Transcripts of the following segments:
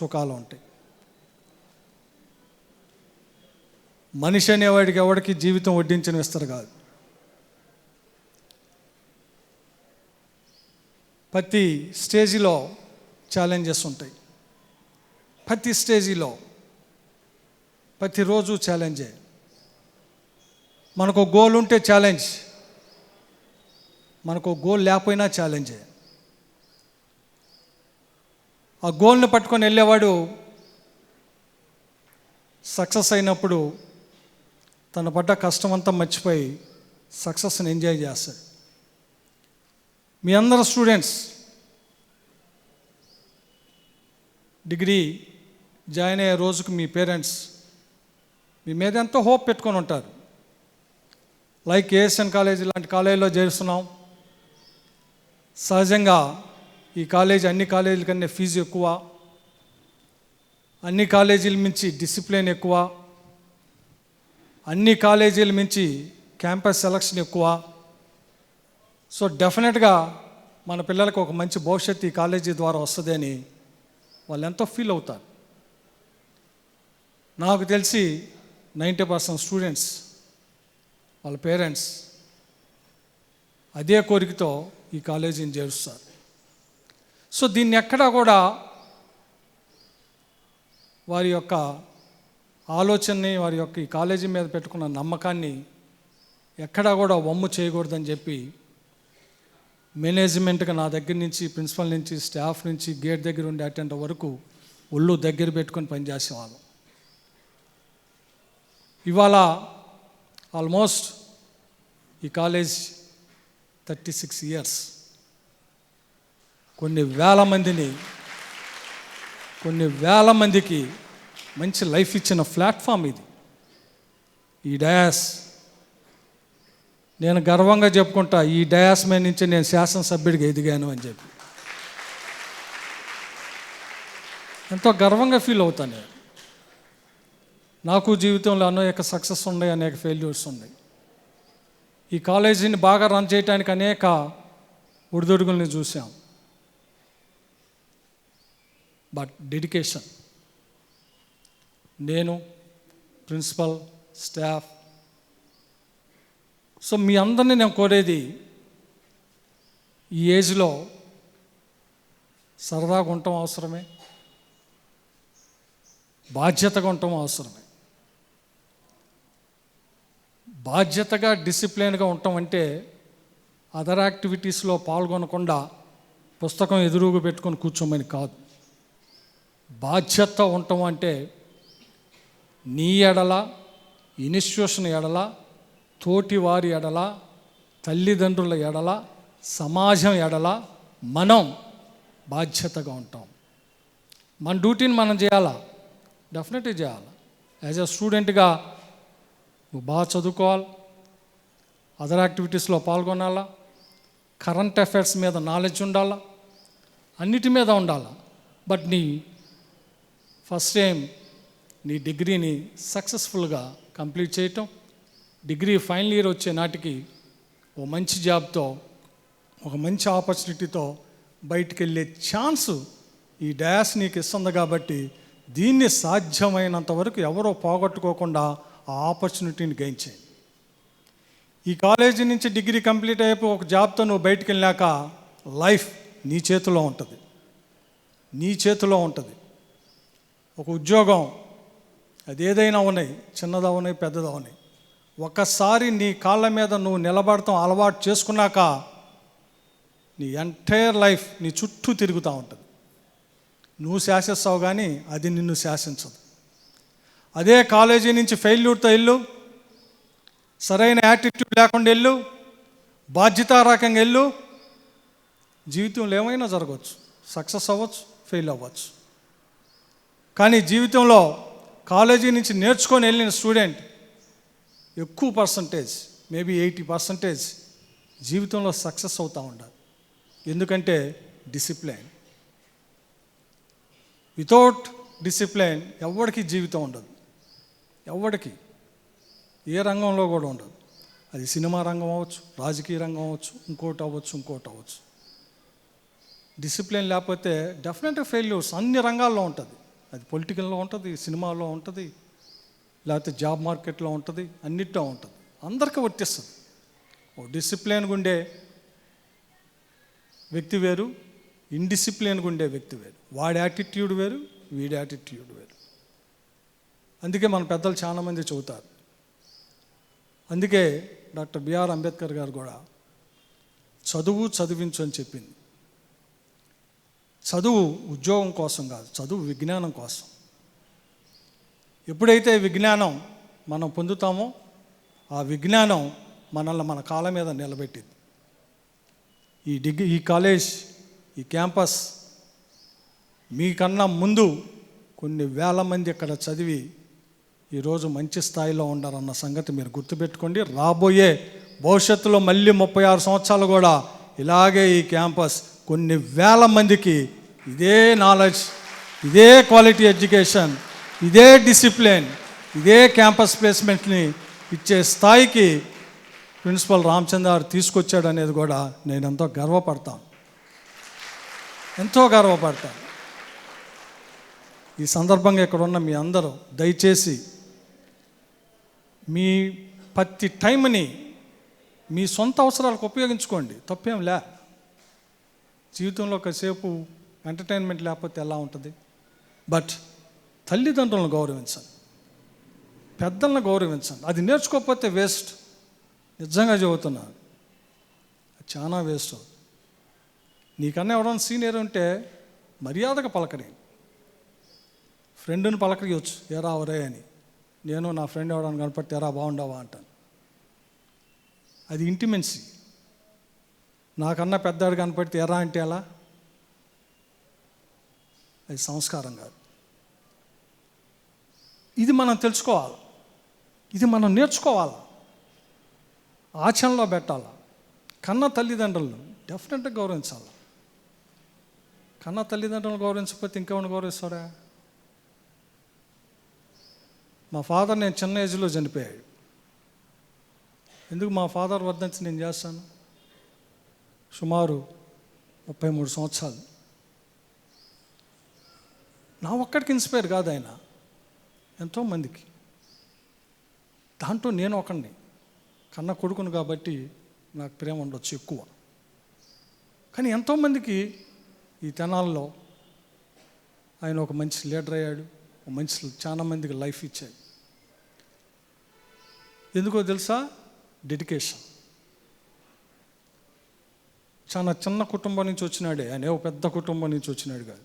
సుఖాలు ఉంటాయి. మనిషి అనేవాడికి ఎవడికి జీవితం వడ్డించిన విస్తరు కాదు. ప్రతి స్టేజీలో ఛాలెంజెస్ ఉంటాయి. ప్రతి స్టేజీలో ప్రతిరోజు ఛాలెంజే. మనకు గోల్ ఉంటే ఛాలెంజ్, మనకు గోల్ లేకపోయినా ఛాలెంజే. ఆ గోల్ని పట్టుకొని వెళ్ళేవాడు సక్సెస్ అయినప్పుడు తన పడ్డ కష్టమంతా మర్చిపోయి సక్సెస్ని ఎంజాయ్ చేస్తాడు. మీ అందరు స్టూడెంట్స్ డిగ్రీ జాయిన్ అయ్యే రోజుకు మీ పేరెంట్స్ మీ మీద ఎంతో హోప్ పెట్టుకొని ఉంటారు. లైక్ ఏఎస్ఎన్ కాలేజ్ లాంటి కాలేజీలో చేరుస్తున్నాం. సహజంగా ఈ కాలేజీ అన్ని కాలేజీల కన్నా ఫీజు ఎక్కువ, అన్ని కాలేజీల మించి డిసిప్లిన్ ఎక్కువ, అన్ని కాలేజీల మించి క్యాంపస్ సెలక్షన్ ఎక్కువ. సో డెఫినెట్గా మన పిల్లలకు ఒక మంచి భవిష్యత్తు ఈ కాలేజీ ద్వారా వస్తుంది అని వాళ్ళు ఎంతో ఫీల్ అవుతారు. నాకు తెలిసి 90% స్టూడెంట్స్ వాళ్ళ పేరెంట్స్ అదే కోరికతో ఈ కాలేజీని చేరుస్తారు. సో దీన్ని ఎక్కడా కూడా వారి యొక్క ఆలోచనని, వారి యొక్క ఈ కాలేజీ మీద పెట్టుకున్న నమ్మకాన్ని ఎక్కడా కూడా వమ్ము చేయకూడదని చెప్పి మేనేజ్మెంట్గా నా దగ్గర నుంచి, ప్రిన్సిపల్ నుంచి, స్టాఫ్ నుంచి, గేట్ దగ్గర ఉండే అటెండర్ వరకు ఒళ్ళు దగ్గర పెట్టుకొని పనిచేసేవాళ్ళం. ఇవాళ ఆల్మోస్ట్ ఈ కాలేజ్ 36 ఇయర్స్, కొన్ని వేల మందికి మంచి లైఫ్ ఇచ్చిన ప్లాట్ఫామ్ ఇది. ఈ డయాస్ నేను గర్వంగా చెప్పుకుంటా, ఈ డయాస్ మీద నుంచి నేను శాసనసభ్యుడిగా ఎదిగాను అని చెప్పి ఎంతో గర్వంగా ఫీల్ అవుతాను నేను. నాకు జీవితంలో అనేక సక్సెస్ ఉన్నాయి, అనేక ఫెయిల్యూర్స్ ఉన్నాయి. ఈ కాలేజీని బాగా రన్ చేయడానికి అనేక ఒడిదొడుగుల్ని చూసాం. బట్ డెడికేషన్, నేను, ప్రిన్సిపల్, స్టాఫ్, సో మీ అందరినీ నేను కోరేది, ఈ ఏజ్లో సరదాగా ఉండటం అవసరమే, బాధ్యతగా ఉండటం అవసరమే. బాధ్యతగా, డిసిప్లిన్గా ఉండటం అంటే అదర్ యాక్టివిటీస్లో పాల్గొనకుండా పుస్తకం ఎదురుగా పెట్టుకొని కూర్చోమని కాదు. బాధ్యత ఉండటం అంటే నీ ఎడల, ఇన్స్టిట్యూషన్ ఎడల, తోటి వారి ఎడల, తల్లిదండ్రుల ఎడల, సమాజం ఎడల మనం బాధ్యతగా ఉంటాం. మన డ్యూటీని మనం చేయాలా, డెఫినెట్గా చేయాలి. యాజ్ ఎ స్టూడెంట్గా నువ్వు బాగా చదువుకోవాలి, అదర్ యాక్టివిటీస్లో పాల్గొనాలా, కరెంట్ అఫైర్స్ మీద నాలెడ్జ్ ఉండాలా, అన్నిటి మీద ఉండాలా. బట్ నీ ఫస్ట్ టైం నీ డిగ్రీని సక్సెస్ఫుల్గా కంప్లీట్ చేయటం, డిగ్రీ ఫైనల్ ఇయర్ వచ్చే నాటికి ఓ మంచి జాబ్తో, ఒక మంచి ఆపర్చునిటీతో బయటికి వెళ్ళే ఛాన్స్ ఈ డయాస్ నీకు ఇస్తుంది. కాబట్టి దీన్ని సాధ్యమైనంత వరకు ఎవరో పోగొట్టుకోకుండా ఆ ఆపర్చునిటీని గెయిన్ చేయి. ఈ కాలేజీ నుంచి డిగ్రీ కంప్లీట్ అయిపోయి ఒక జాబ్తో నువ్వు బయటికి వెళ్ళాక లైఫ్ నీ చేతిలో ఉంటుంది, నీ చేతిలో ఉంటుంది. ఒక ఉద్యోగం అది ఏదైనా ఉన్నాయి, చిన్నదవనాయి, పెద్దదవనాయి, ఒకసారి నీ కాళ్ళ మీద నువ్వు నిలబడతాం అలవాటు చేసుకున్నాక నీ ఎంటైర్ లైఫ్ నీ చుట్టూ తిరుగుతూ ఉంటుంది. నువ్వు శాసిస్తావు కానీ అది నిన్ను శాసించదు. అదే కాలేజీ నుంచి ఫెయిల్యూర్తో వెళ్ళు, సరైన యాటిట్యూడ్ లేకుండా వెళ్ళు, బాధ్యతారకంగా వెళ్ళు, జీవితంలో ఏమైనా జరగవచ్చు, సక్సెస్ అవ్వచ్చు, ఫెయిల్ అవ్వచ్చు. కానీ జీవితంలో కాలేజీ నుంచి నేర్చుకొని వెళ్ళిన స్టూడెంట్ ఎక్కువ పర్సంటేజ్, మేబీ 80% జీవితంలో సక్సెస్ అవుతూ ఉండాలి. ఎందుకంటే డిసిప్లైన్. వితౌట్ డిసిప్లైన్ ఎవరికి జీవితం ఉండదు, ఎవరికి, ఏ రంగంలో కూడా ఉండదు. అది సినిమా రంగం అవ్వచ్చు, రాజకీయ రంగం అవ్వచ్చు, ఇంకోటి అవ్వచ్చు. డిసిప్లిన్ లేకపోతే డెఫినెట్గా ఫెయిల్యూర్స్ అన్ని రంగాల్లో ఉంటుంది. అది పొలిటికల్లో ఉంటుంది, సినిమాలో ఉంటుంది, లేకపోతే జాబ్ మార్కెట్లో ఉంటుంది, అన్నిట్లో ఉంటుంది. అందరికీ వర్తిస్తుంది. ఓ డిసిప్లిన్గా ఉండే వ్యక్తి వేరు, ఇండిసిప్లిన్గా ఉండే వ్యక్తి వేరు. వాడి యాటిట్యూడ్ వేరు, వీడి యాటిట్యూడ్ వేరు. అందుకే మన పెద్దలు చాలామంది చెబుతారు. అందుకే డాక్టర్ బిఆర్ అంబేద్కర్ గారు కూడా చదువు చదివించు అని చెప్పింది. చదువు ఉద్యోగం కోసం కాదు, చదువు విజ్ఞానం కోసం. ఎప్పుడైతే విజ్ఞానం మనం పొందుతామో ఆ విజ్ఞానం మనల్ని మన కాళ్ళ మీద నిలబెట్టింది. ఈ కాలేజ్, ఈ క్యాంపస్ మీకన్నా ముందు కొన్ని వేల మంది ఇక్కడ చదివి ఈరోజు మంచి స్థాయిలో ఉండారన్న సంగతి మీరు గుర్తుపెట్టుకోండి. రాబోయే భవిష్యత్తులో మళ్ళీ 36 సంవత్సరాలు కూడా ఇలాగే ఈ క్యాంపస్ కొన్ని వేల మందికి ఇదే నాలెడ్జ్, ఇదే క్వాలిటీ ఎడ్యుకేషన్, ఇదే డిసిప్లిన్, ఇదే క్యాంపస్ ప్లేస్మెంట్ని ఇచ్చే స్థాయికి ప్రిన్సిపల్ రామచంద్ర గారు తీసుకొచ్చాడు అనేది కూడా నేను ఎంతో గర్వపడతాను, ఎంతో గర్వపడతాను. ఈ సందర్భంగా ఇక్కడ ఉన్న మీ అందరూ దయచేసి మీ ప్రతి టైంని మీ సొంత అవసరాలకు ఉపయోగించుకోండి, తప్పేం లే. జీవితంలో ఒకసేపు ఎంటర్టైన్మెంట్ లేకపోతే ఎలా ఉంటుంది? బట్ తల్లిదండ్రులను గౌరవించండి, పెద్దలను గౌరవించండి. అది నేర్చుకోకపోతే వేస్ట్. నిజంగా చెబుతున్నాను, చాలా వేస్ట్. నీకన్నా ఎవరైనా సీనియర్ ఉంటే మర్యాదగా పలకరి. ఫ్రెండ్ని పలకరియొచ్చు, ఎరా అవరే అని. నేను నా ఫ్రెండ్ ఎవరైనా కనపడితే ఎరా బాగుండవా అంటాను. అది ఇంటిమెన్సీ. నాకన్నా పెద్దవాడు కనపడితే ఎరా అంటే ఎలా? అది సంస్కారం కాదు. ఇది మనం తెలుసుకోవాలి, ఇది మనం నేర్చుకోవాలి, ఆచరణలో పెట్టాలి. కన్న తల్లిదండ్రులను డెఫినెట్గా గౌరవించాలి. కన్న తల్లిదండ్రులను గౌరవించకపోతే ఇంకెవరిని గౌరవిస్తారా? మా ఫాదర్ నేను చిన్న ఏజ్లో చనిపోయాడు. ఎందుకు మా ఫాదర్ వర్ధంతి నేను చేస్తాను? సుమారు 33 సంవత్సరాలు. నా ఒక్కడికి ఇన్స్పైర్ కాదు ఆయన, ఎంతోమందికి. దాంట్లో నేను ఒకడిని, కన్న కొడుకును కాబట్టి నాకు ప్రేమ ఉండొచ్చు ఎక్కువ. కానీ ఎంతోమందికి ఈ తెనాల్లో ఆయన ఒక మంచి లీడర్ అయ్యాడు, ఒక మంచి చాలా మందికి లైఫ్ ఇచ్చాడు. ఎందుకో తెలుసా? డెడికేషన్. చాలా చిన్న కుటుంబం నుంచి వచ్చినాడే ఆయన, ఒక పెద్ద కుటుంబం నుంచి వచ్చినాడు కాదు.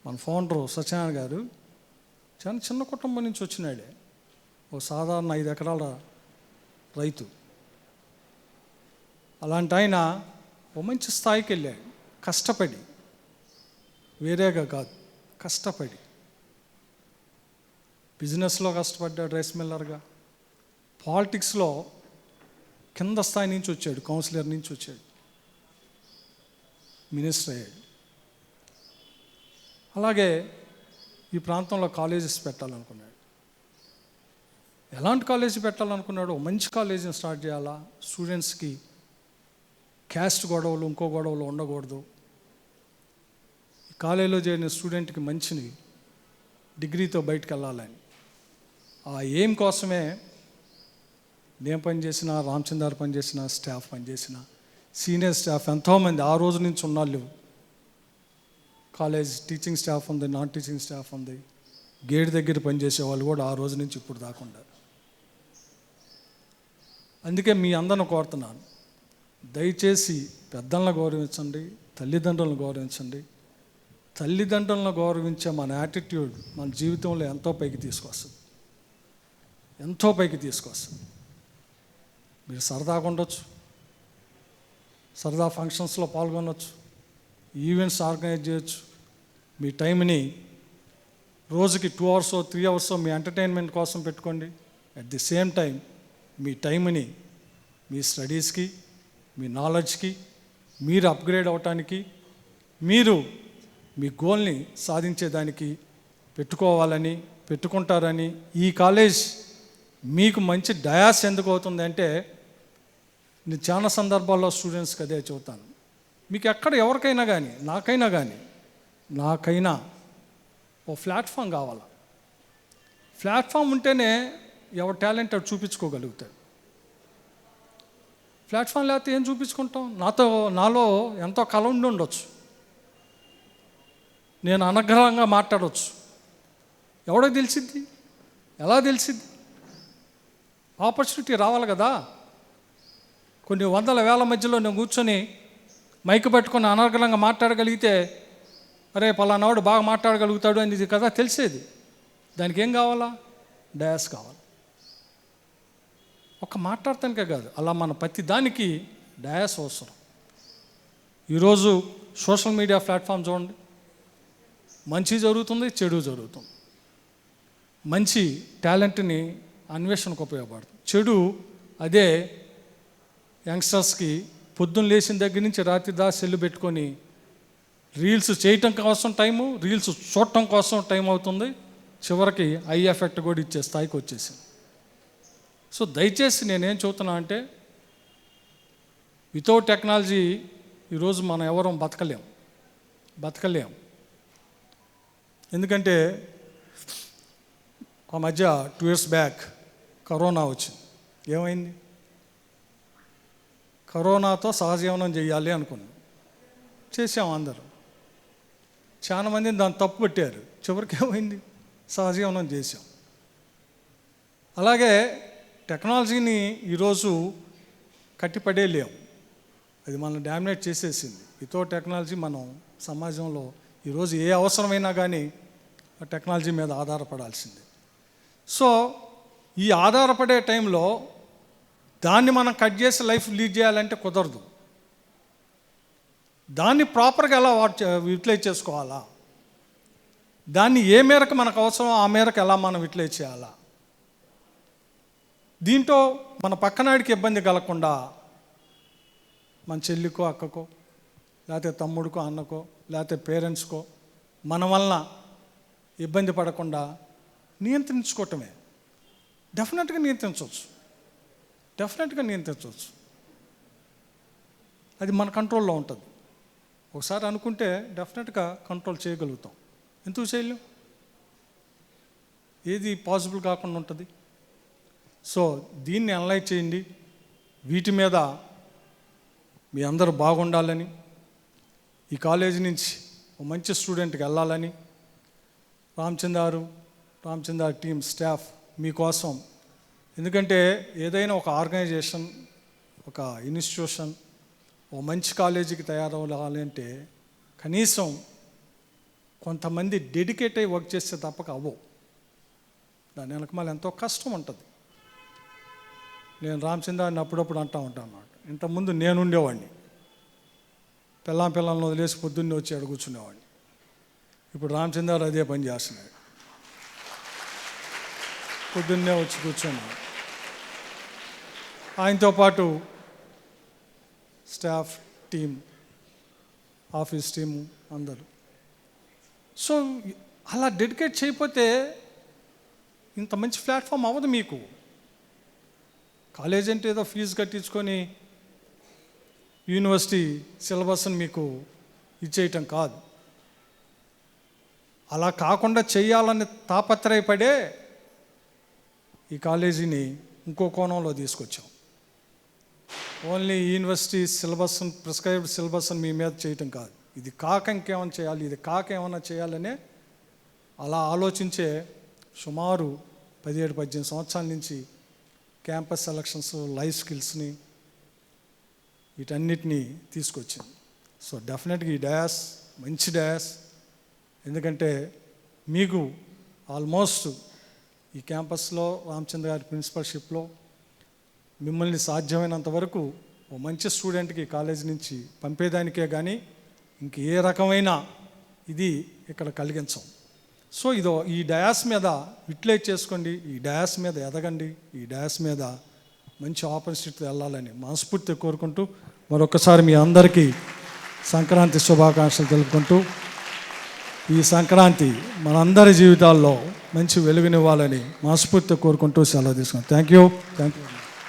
మన ఫౌండర్ సత్యనారాయణ గారు చాలా చిన్న కుటుంబం నుంచి వచ్చినాడే, ఓ సాధారణ 5 ఎకరాల రైతు. అలాంటి ఆయన ఓ మంచి స్థాయికి వెళ్ళాడు, కష్టపడి, వేరేగా కాదు, కష్టపడి. బిజినెస్లో కష్టపడ్డాడు, రైస్ మిల్లర్గా. పాలిటిక్స్లో కింద స్థాయి నుంచి వచ్చాడు, కౌన్సిలర్ నుంచి వచ్చాడు, మినిస్టర్ అయ్యాడు. అలాగే ఈ ప్రాంతంలో కాలేజెస్ పెట్టాలనుకున్నాడు. ఎలాంటి కాలేజీ పెట్టాలనుకున్నాడు? మంచి కాలేజీని స్టార్ట్ చేయాలా, స్టూడెంట్స్కి క్యాస్ట్ గొడవలు, ఇంకో గొడవలు ఉండకూడదు. ఈ కాలేజీలో చేరిన స్టూడెంట్కి మంచి డిగ్రీతో బయటకు వెళ్ళాలని ఆ ఎయిమ్ కోసమే నేను పనిచేసిన, రామచంద్ర పనిచేసిన, స్టాఫ్ పనిచేసిన, సీనియర్ స్టాఫ్ ఎంతోమంది ఆ రోజు నుంచి ఉన్నాళ్ళు. కాలేజ్ టీచింగ్ స్టాఫ్ ఉంది, నాన్ టీచింగ్ స్టాఫ్ ఉంది, గేట్ దగ్గర పనిచేసే వాళ్ళు కూడా ఆ రోజు నుంచి ఇప్పుడు దాకా ఉన్నారు. అందుకే మీ అందరిని కోరుతున్నాను, దయచేసి పెద్దలను గౌరవించండి, తల్లిదండ్రులను గౌరవించండి. తల్లిదండ్రులను గౌరవించే మన యాటిట్యూడ్ మన జీవితంలో ఎంతో పైకి తీసుకొస్తుంది, ఎంతో పైకి తీసుకొస్తుంది. మీరు సరదాగా ఉండొచ్చు, సరదా ఫంక్షన్స్లో పాల్గొనవచ్చు, ఈవెంట్స్ ఆర్గనైజ్ చేయొచ్చు. మీ టైంని రోజుకి 2 hours 3 hours మీ ఎంటర్టైన్మెంట్ కోసం పెట్టుకోండి. అట్ ది సేమ్ టైం మీ టైంని మీ స్టడీస్కి, మీ నాలెడ్జ్కి, మీరు అప్గ్రేడ్ అవటానికి, మీరు మీ గోల్ని సాధించేదానికి పెట్టుకోవాలని, పెట్టుకుంటారని. ఈ కాలేజ్ మీకు మంచి డయాస్ ఎందుకు అవుతుందంటే, నేను చాలా సందర్భాల్లో స్టూడెంట్స్కి అదే చెబుతాను. మీకు ఎక్కడ ఎవరికైనా కానీ, నాకైనా కానీ, నాకైనా ఓ ప్లాట్ఫామ్ కావాలి. ప్లాట్ఫామ్ ఉంటేనే ఎవరి టాలెంట్ అటు చూపించుకోగలుగుతాడు. ప్లాట్ఫామ్ లేకపోతే ఏం చూపించుకుంటాం? నాలో ఎంతో కళ ఉండి ఉండొచ్చు, నేను అనర్గళంగా మాట్లాడవచ్చు, ఎవడో తెలిసిద్ది? ఎలా తెలిసిద్ది? ఆపర్చునిటీ రావాలి కదా. కొన్ని వందల వేల మధ్యలో నేను కూర్చొని మైక్ పెట్టుకొని అనర్గళంగా మాట్లాడగలిగితే, అరే పలానావాడు బాగా మాట్లాడగలుగుతాడు అనేది కదా తెలిసేది. దానికి ఏం కావాలా? డయాస్ కావాలి. ఒక మాట్లాడటానికే కాదు, అలా మన ప్రతి దానికి డయాస్ అవసరం. ఈరోజు సోషల్ మీడియా ప్లాట్ఫామ్ చూడండి, మంచి జరుగుతుంది, చెడు జరుగుతుంది. మంచి టాలెంట్ని అన్వేషణకు ఉపయోగపడుతుంది. చెడు అదే యంగ్స్టర్స్కి పొద్దున్న లేచిన దగ్గర నుంచి రాత్రి దాకా సెల్లు పెట్టుకొని రీల్స్ చేయటం కోసం టైము, రీల్స్ చూడటం కోసం టైం అవుతుంది, చివరికి ఐ ఎఫెక్ట్ కూడా ఇచ్చే స్థాయికి వచ్చేసింది. సో దయచేసి నేనేం చెబుతున్నా అంటే, వితౌట్ టెక్నాలజీ ఈరోజు మనం ఎవరం బతకలేం. ఎందుకంటే ఒక మధ్య 2 years బ్యాక్ కరోనా వచ్చింది. ఏమైంది? కరోనాతో సహజీవనం చేయాలి అనుకున్నాం, చేసాం అందరూ. చాలా మందిని దాన్ని తప్పు పెట్టారు, చివరికి ఏమైంది? సహజీవనం చేసాం. అలాగే టెక్నాలజీని ఈరోజు కట్టిపడేయలేం, అది మనం డామినేట్ చేసేసింది. వితౌట్ టెక్నాలజీ మనం సమాజంలో ఈరోజు ఏ అవసరమైనా కానీ ఆ టెక్నాలజీ మీద ఆధారపడాల్సిందే. సో ఈ ఆధారపడే టైంలో దాన్ని మనం కట్ చేసి లైఫ్ లీడ్ చేయాలంటే కుదరదు. దాన్ని ప్రాపర్గా ఎలా యూటిలైజ్ చేసుకోవాలా, దాన్ని ఏ మేరకు మనకు అవసరం ఆ మేరకు ఎలా మనం యూటిలైజ్ చేయాలా, దీంట్లో మన పక్కనాడికి ఇబ్బంది కలగకుండా మన చెల్లికో అక్కకో లేకపోతే తమ్ముడికో అన్నకో లేకపోతే పేరెంట్స్కో మన వలన ఇబ్బంది పడకుండా నియంత్రించుకోవటమే. డెఫినెట్గా నియంత్రించవచ్చు. అది మన కంట్రోల్లో ఉంటుంది. ఒకసారి అనుకుంటే డెఫినెట్గా కంట్రోల్ చేయగలుగుతాం. ఎందుకు చేయలేం? ఏది పాసిబుల్ కాకుండా ఉంటుంది. సో దీన్ని అనలైజ్ చేయండి. వీటి మీద మీ అందరూ బాగుండాలని, ఈ కాలేజీ నుంచి ఒక మంచి స్టూడెంట్కి వెళ్ళాలని రామచంద్ర టీమ్ స్టాఫ్ మీకోసం. ఎందుకంటే ఏదైనా ఒక ఆర్గనైజేషన్, ఒక ఇన్స్టిట్యూషన్ ఒక మంచి కాలేజీకి తయారవ్వాలి అంటే కనీసం కొంతమంది డెడికేట్ అయ్యి వర్క్ చేస్తే తప్పక అవ్వవు. దాని వెనక మళ్ళీ ఎంతో కష్టం ఉంటుంది. నేను రామచంద్రాన్ని అప్పుడప్పుడు అంటూ ఉంటాను అన్నమాట. ఇంతకుముందు నేను ఉండేవాడిని, పిల్లల్ని వదిలేసి పొద్దున్నే వచ్చి అక్కడ కూర్చునేవాడిని. ఇప్పుడు రామచంద్ర అదే పని చేస్తున్నాడు, పొద్దున్నే వచ్చి కూర్చున్నాడు. ఆయనతో పాటు స్టాఫ్ టీం, ఆఫీస్ టీము అందరూ. సో అలా డెడికేట్ చేయకపోతే ఇంత మంచి ప్లాట్ఫామ్ అవ్వదు మీకు. కాలేజ్ అంటే ఏదో ఫీజు కట్టించుకొని యూనివర్సిటీ సిలబస్ని మీకు ఇచ్చేయటం కాదు. అలా కాకుండా చేయాలని తాపత్రయపడే ఈ కాలేజీని ఇంకో కోణంలో తీసుకొచ్చాం. ఓన్లీ యూనివర్సిటీ సిలబస్ని, ప్రిస్క్రైబ్డ్ సిలబస్ని మీ మీద చేయటం కాదు. ఇది కాక ఇంకేమైనా చేయాలి, ఇది కాక ఏమైనా చేయాలనే అలా ఆలోచించే సుమారు 17-18 సంవత్సరాల నుంచి క్యాంపస్ సెలక్షన్స్, లైఫ్ స్కిల్స్ని వీటన్నిటినీ తీసుకొచ్చింది. సో డెఫినెట్గా ఈ డయాస్ మంచి డయాస్. ఎందుకంటే మీకు ఆల్మోస్ట్ ఈ క్యాంపస్లో రామచంద్ర గారి ప్రిన్సిపల్షిప్లో మిమ్మల్ని సాధ్యమైనంత వరకు ఓ మంచి స్టూడెంట్కి కాలేజ్ నుంచి పంపేదానికే కానీ ఇంక ఏ రకమైన ఇది ఇక్కడ కలిగించం. సో ఈ డయాస్ మీద యూటిలైజ్ చేసుకోండి, ఈ డయాస్ మీద ఎదగండి, ఈ డయాస్ మీద మంచి ఆపర్చునిటీతో వెళ్ళాలని మనస్ఫూర్తిగా కోరుకుంటూ మరొకసారి మీ అందరికీ సంక్రాంతి శుభాకాంక్షలు తెలుపుకుంటూ, ఈ సంక్రాంతి మనందరి జీవితాల్లో మంచి వెలుగునివ్వాలని మనస్ఫూర్తిగా కోరుకుంటూ సెలవు తీసుకున్నాను. Thank you.